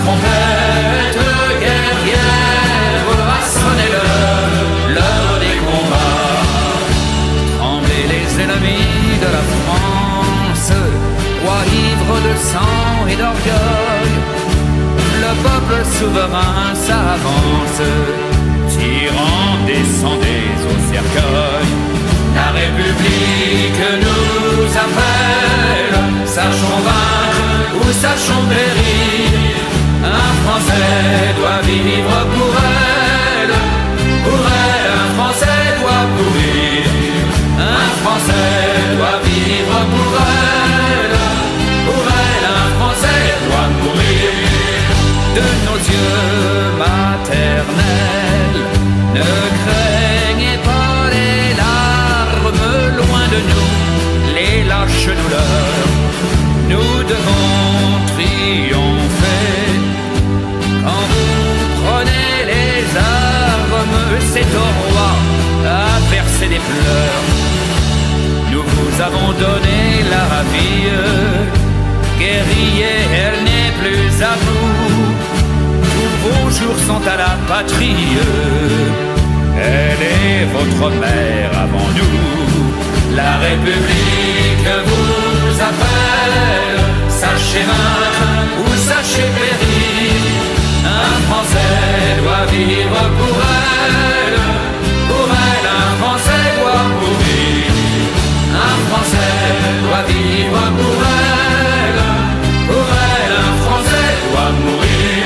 trompette guerrière a sonné l'heure des combats. Tremblez les ennemis de la France, roi ivre de sang et d'orgueil. Le peuple souverain s'avance, tyran descendez au cercueil. La République nous appelle, sachons vaincre ou sachons périr. Un Français doit vivre pour elle, un Français doit mourir. Un Français doit vivre pour elle, un Français doit mourir. De nos yeux maternels, ne craignez pas les larmes, loin de nous les lâches douleurs. Nous devons triompher. Quand vous prenez les armes, c'est au roi à verser des pleurs. Nous vous avons donné la vie, guerriers, elle n'est plus à vous. Tous vos jours sont à la patrie, elle est votre mère avant nous. La République vous appelle, sachez vaincre ou sachez périr. Un Français doit vivre pour elle, un Français doit mourir. Un Français doit vivre pour elle, un Français doit mourir.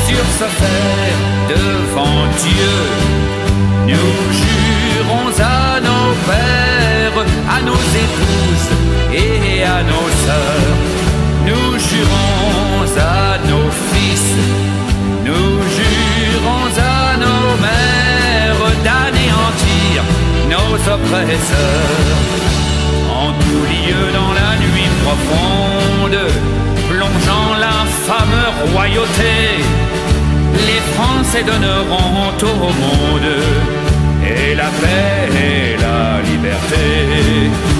Sur ce fait, devant Dieu, nous jurons à nos pères, à nos épouses et à nos sœurs. Nous jurons à nos fils, nous jurons à nos mères d'anéantir nos oppresseurs. En tout lieu dans la nuit profonde, plongeant l'infâme royauté, les Français donneront au monde et la paix et la liberté.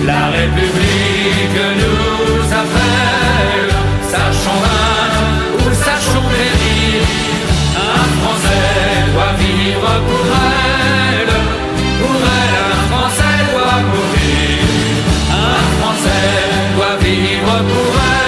La République nous appelle, sachons vaincre ou sachons périr. Un Français doit vivre pour elle, un Français doit mourir. Un Français doit vivre pour elle,